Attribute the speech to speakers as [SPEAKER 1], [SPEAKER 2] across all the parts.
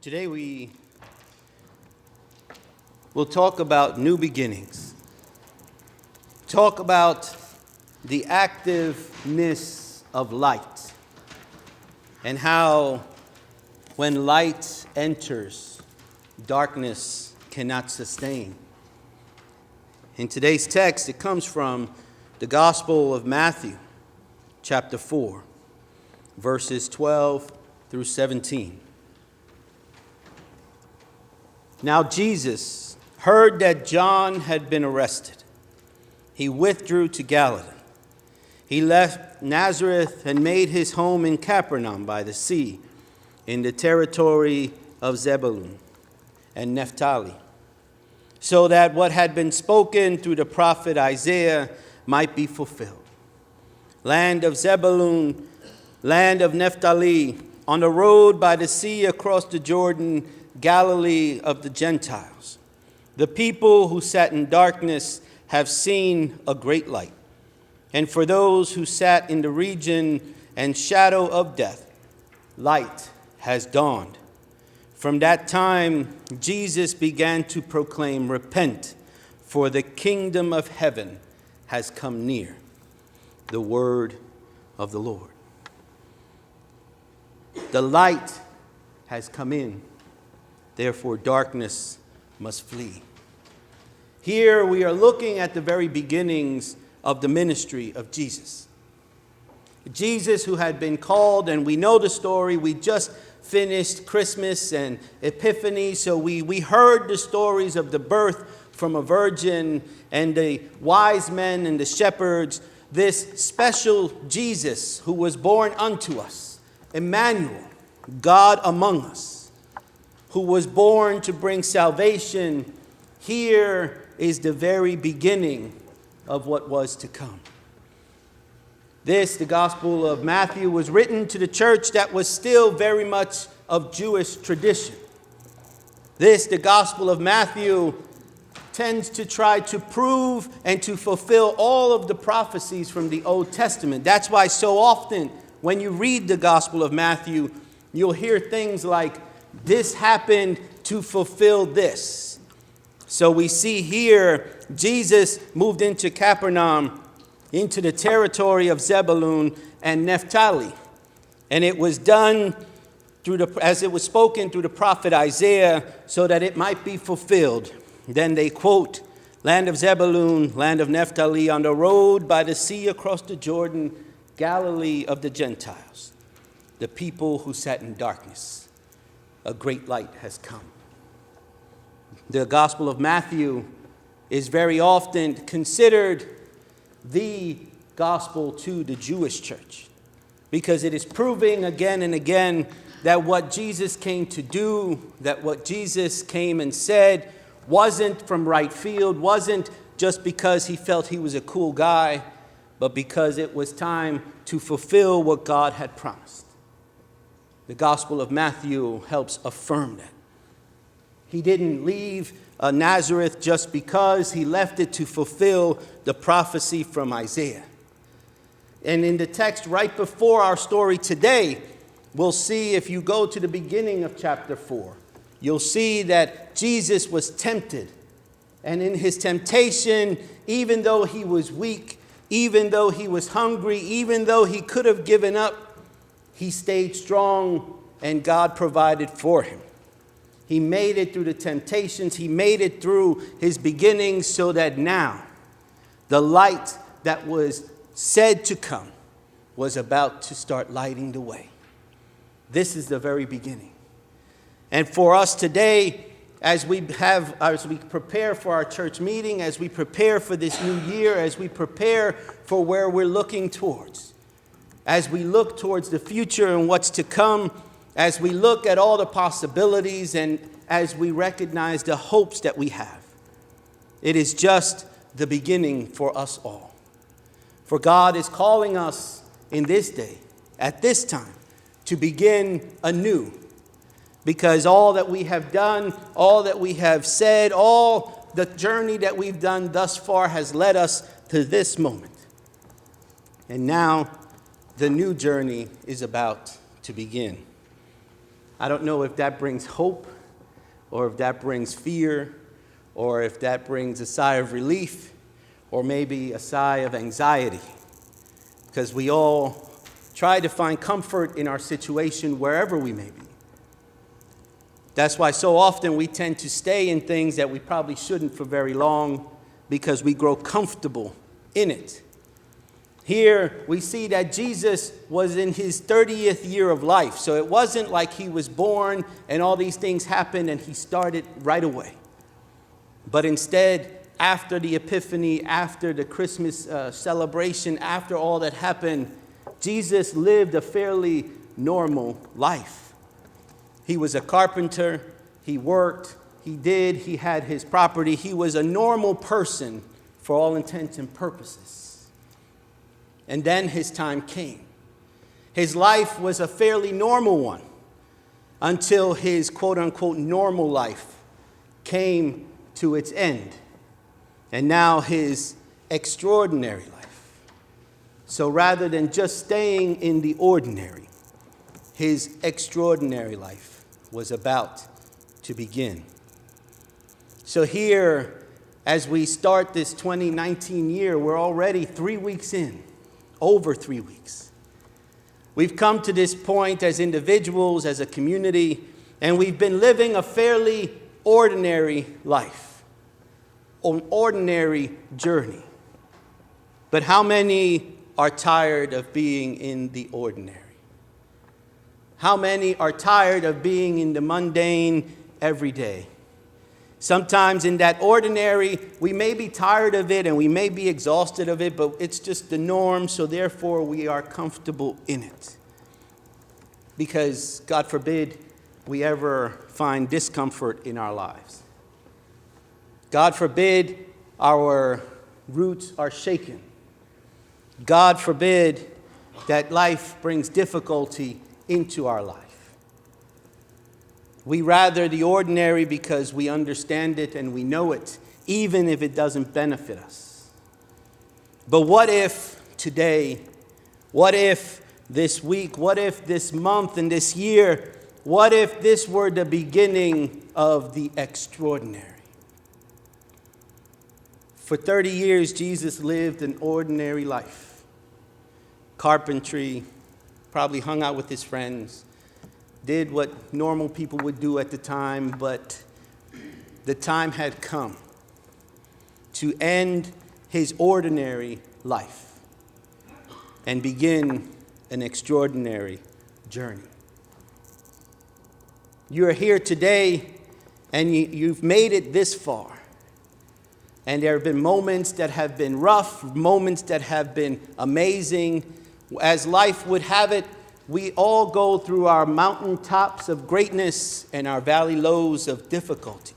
[SPEAKER 1] Today we will talk about new beginnings. Talk about the activeness of light and how when light enters, darkness cannot sustain. In today's text, it comes from the Gospel of Matthew, chapter 4, verses 12 through 17. Now Jesus heard that John had been arrested. He withdrew to Galilee. He left Nazareth and made his home in Capernaum by the sea, in the territory of Zebulun and Naphtali, so that what had been spoken through the prophet Isaiah might be fulfilled. Land of Zebulun, land of Naphtali, on the road by the sea across the Jordan, Galilee of the Gentiles. The people who sat in darkness have seen a great light. And for those who sat in the region and shadow of death, light has dawned. From that time, Jesus began to proclaim, "Repent, for the kingdom of heaven has come near." The word of the Lord. The light has come in. Therefore, darkness must flee. Here we are looking at the very beginnings of the ministry of Jesus. Jesus, who had been called, and we know the story. We just finished Christmas and Epiphany, so we heard the stories of the birth from a virgin and the wise men and the shepherds. This special Jesus who was born unto us, Emmanuel, God among us, who was born to bring salvation. Here is the very beginning of what was to come. This, the Gospel of Matthew, was written to the church that was still very much of Jewish tradition. This, the Gospel of Matthew, tends to try to prove and to fulfill all of the prophecies from the Old Testament. That's why so often when you read the Gospel of Matthew, you'll hear things like, "This happened to fulfill this." So we see here Jesus moved into Capernaum, into the territory of Zebulun and Naphtali. And it was done as it was spoken through the prophet Isaiah, so that it might be fulfilled. Then they quote, "Land of Zebulun, land of Naphtali, on the road by the sea across the Jordan, Galilee of the Gentiles. The people who sat in darkness, a great light has come." The Gospel of Matthew is very often considered the gospel to the Jewish church, because it is proving again and again that what Jesus came to do, that what Jesus came and said wasn't from right field, wasn't just because he felt he was a cool guy, but because it was time to fulfill what God had promised. The Gospel of Matthew helps affirm that. He didn't leave Nazareth just because. He left it to fulfill the prophecy from Isaiah. And in the text right before our story today, we'll see, if you go to the beginning of chapter 4, you'll see that Jesus was tempted. And in his temptation, even though he was weak, even though he was hungry, even though he could have given up, he stayed strong, and God provided for him. He made it through the temptations. He made it through his beginnings, so that now the light that was said to come was about to start lighting the way. This is the very beginning. And for us today, as we prepare for our church meeting, as we prepare for this new year, as we prepare for where we're looking towards, as we look towards the future and what's to come, as we look at all the possibilities, and as we recognize the hopes that we have, it is just the beginning for us all. For God is calling us in this day, at this time, to begin anew. Because all that we have done, all that we have said, all the journey that we've done thus far has led us to this moment. And now the new journey is about to begin. I don't know if that brings hope, or if that brings fear, or if that brings a sigh of relief, or maybe a sigh of anxiety. Because we all try to find comfort in our situation wherever we may be. That's why so often we tend to stay in things that we probably shouldn't for very long, because we grow comfortable in it. Here we see that Jesus was in his 30th year of life. So it wasn't like he was born and all these things happened and he started right away. But instead, after the Epiphany, after the Christmas celebration, after all that happened, Jesus lived a fairly normal life. He was a carpenter, he worked, he had his property. He was a normal person for all intents and purposes. And then his time came. His life was a fairly normal one until his quote-unquote normal life came to its end. And now his extraordinary life. So rather than just staying in the ordinary, his extraordinary life was about to begin. So here, as we start this 2019 year, we're already 3 weeks in. Over 3 weeks. We've come to this point as individuals, as a community, and we've been living a fairly ordinary life, an ordinary journey. But how many are tired of being in the ordinary? How many are tired of being in the mundane every day? Sometimes in that ordinary, we may be tired of it and we may be exhausted of it, but it's just the norm, so therefore we are comfortable in it. Because, God forbid, we ever find discomfort in our lives. God forbid our roots are shaken. God forbid that life brings difficulty into our life. We rather the ordinary because we understand it and we know it, even if it doesn't benefit us. But what if today, what if this week, what if this month and this year, what if this were the beginning of the extraordinary? For 30 years, Jesus lived an ordinary life. Carpentry, probably hung out with his friends, did what normal people would do at the time, but the time had come to end his ordinary life and begin an extraordinary journey. You're here today and you've made it this far. And there have been moments that have been rough, moments that have been amazing. As life would have it, we all go through our mountaintops of greatness and our valley lows of difficulty.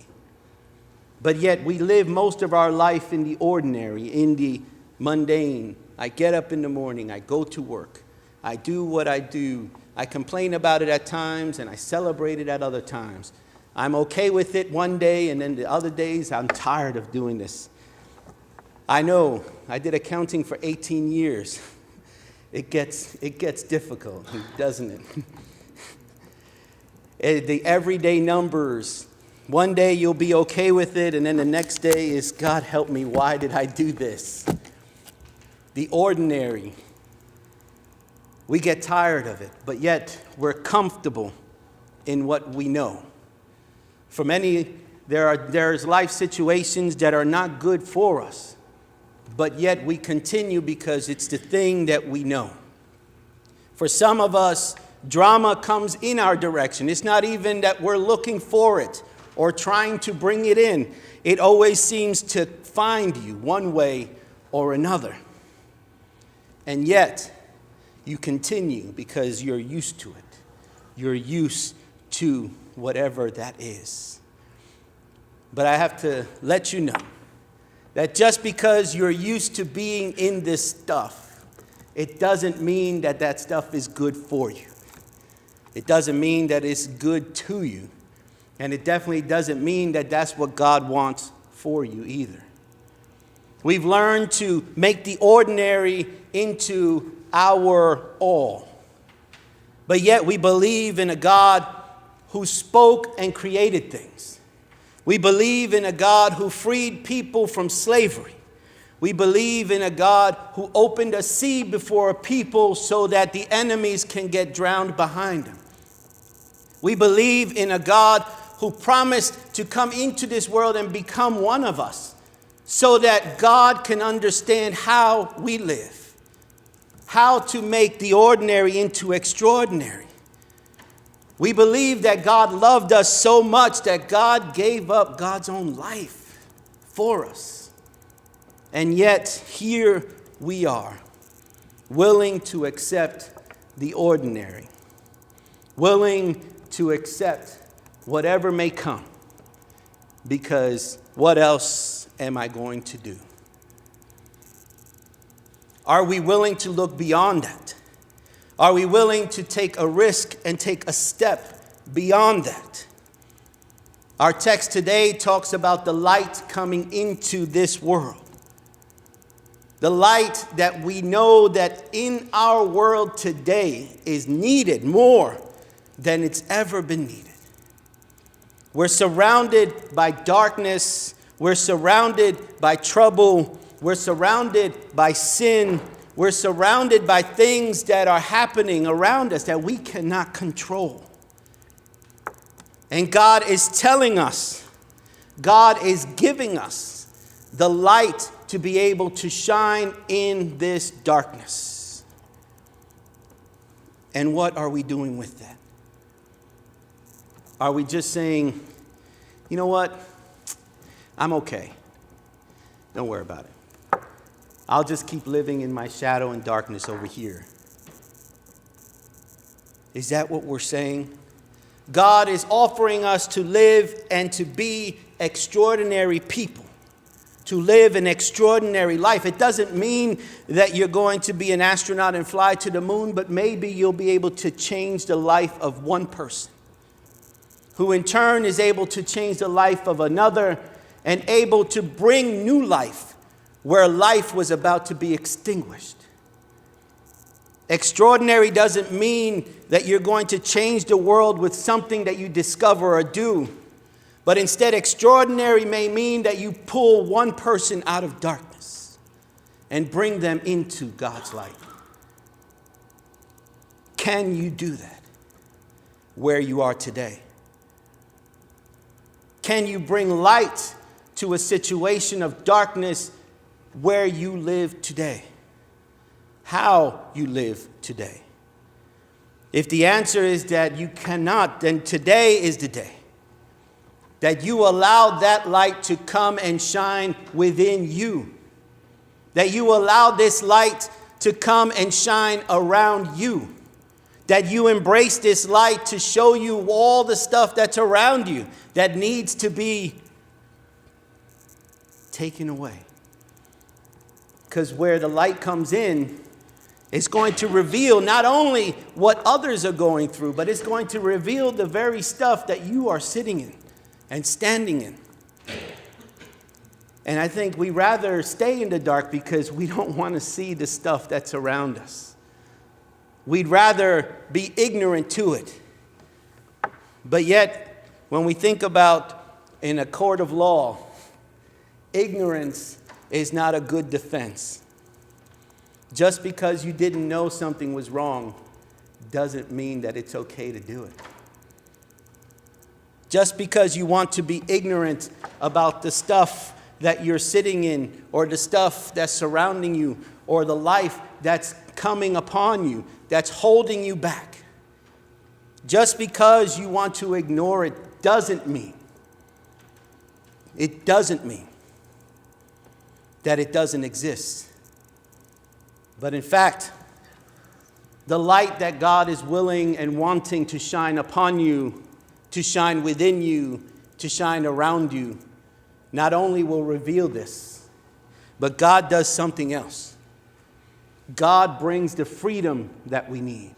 [SPEAKER 1] But yet we live most of our life in the ordinary, in the mundane. I get up in the morning, I go to work, I do what I do. I complain about it at times and I celebrate it at other times. I'm okay with it one day and then the other days I'm tired of doing this. I know, I did accounting for 18 years. It gets difficult, doesn't it? The everyday numbers. One day you'll be okay with it, and then the next day is, God help me, why did I do this? The ordinary. We get tired of it, but yet we're comfortable in what we know. For many, there's life situations that are not good for us. But yet we continue because it's the thing that we know. For some of us, drama comes in our direction. It's not even that we're looking for it or trying to bring it in. It always seems to find you one way or another. And yet, you continue because you're used to it. You're used to whatever that is. But I have to let you know that just because you're used to being in this stuff, it doesn't mean that that stuff is good for you. It doesn't mean that it's good to you. And it definitely doesn't mean that that's what God wants for you either. We've learned to make the ordinary into our all. But yet we believe in a God who spoke and created things. We believe in a God who freed people from slavery. We believe in a God who opened a sea before a people so that the enemies can get drowned behind them. We believe in a God who promised to come into this world and become one of us so that God can understand how we live, how to make the ordinary into extraordinary. We believe that God loved us so much that God gave up God's own life for us. And yet, here we are, willing to accept the ordinary, willing to accept whatever may come, because what else am I going to do? Are we willing to look beyond that? Are we willing to take a risk and take a step beyond that? Our text today talks about the light coming into this world. The light that we know that in our world today is needed more than it's ever been needed. We're surrounded by darkness. We're surrounded by trouble. We're surrounded by sin. We're surrounded by things that are happening around us that we cannot control. And God is telling us, God is giving us the light to be able to shine in this darkness. And what are we doing with that? Are we just saying, you know what? I'm okay. Don't worry about it. I'll just keep living in my shadow and darkness over here. Is that what we're saying? God is offering us to live and to be extraordinary people, to live an extraordinary life. It doesn't mean that you're going to be an astronaut and fly to the moon, but maybe you'll be able to change the life of one person, who in turn is able to change the life of another and able to bring new life where life was about to be extinguished. Extraordinary doesn't mean that you're going to change the world with something that you discover or do. But instead, extraordinary may mean that you pull one person out of darkness and bring them into God's light. Can you do that where you are today? Can you bring light to a situation of darkness where you live today? How you live today? If the answer is that you cannot, then today is the day that you allow that light to come and shine within you. That you allow this light to come and shine around you. That you embrace this light to show you all the stuff that's around you that needs to be taken away. Because where the light comes in, it's going to reveal not only what others are going through, but it's going to reveal the very stuff that you are sitting in and standing in. And I think we rather stay in the dark because we don't want to see the stuff that's around us. We'd rather be ignorant to it. But yet, when we think about in a court of law, ignorance is not a good defense. Just because you didn't know something was wrong doesn't mean that it's okay to do it. Just because you want to be ignorant about the stuff that you're sitting in, or the stuff that's surrounding you, or the life that's coming upon you, that's holding you back. Just because you want to ignore it doesn't mean that it doesn't exist. But in fact, the light that God is willing and wanting to shine upon you, to shine within you, to shine around you, not only will reveal this, but God does something else. God brings the freedom that we need.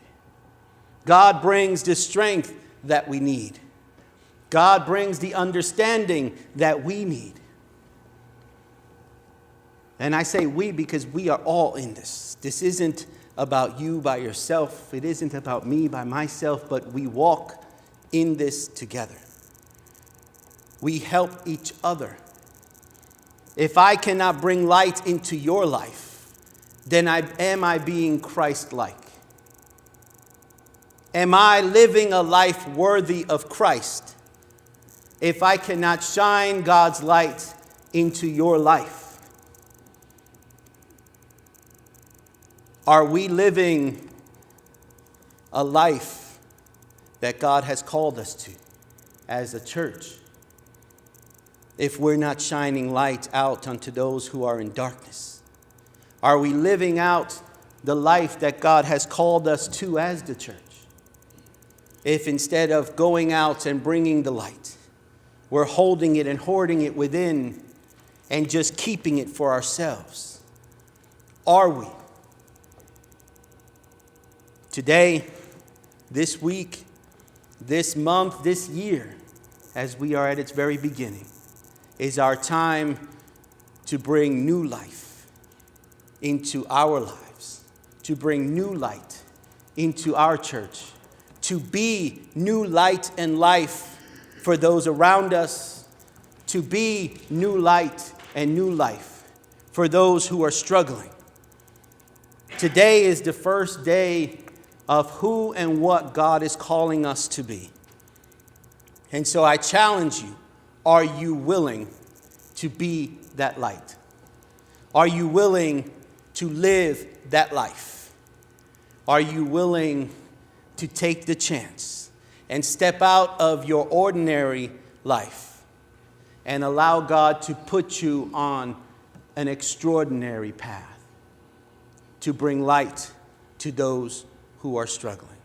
[SPEAKER 1] God brings the strength that we need. God brings the understanding that we need. And I say we because we are all in this. This isn't about you by yourself. It isn't about me by myself, but we walk in this together. We help each other. If I cannot bring light into your life, then am I being Christ-like? Am I living a life worthy of Christ if I cannot shine God's light into your life? Are we living a life that God has called us to as a church if we're not shining light out unto those who are in darkness? Are we living out the life that God has called us to as the church if instead of going out and bringing the light, we're holding it and hoarding it within and just keeping it for ourselves? Are we? Today, this week, this month, this year, as we are at its very beginning, is our time to bring new life into our lives, to bring new light into our church, to be new light and life for those around us, to be new light and new life for those who are struggling. Today is the first day of who and what God is calling us to be. And so I challenge you, are you willing to be that light? Are you willing to live that life? Are you willing to take the chance and step out of your ordinary life and allow God to put you on an extraordinary path to bring light to those who are struggling?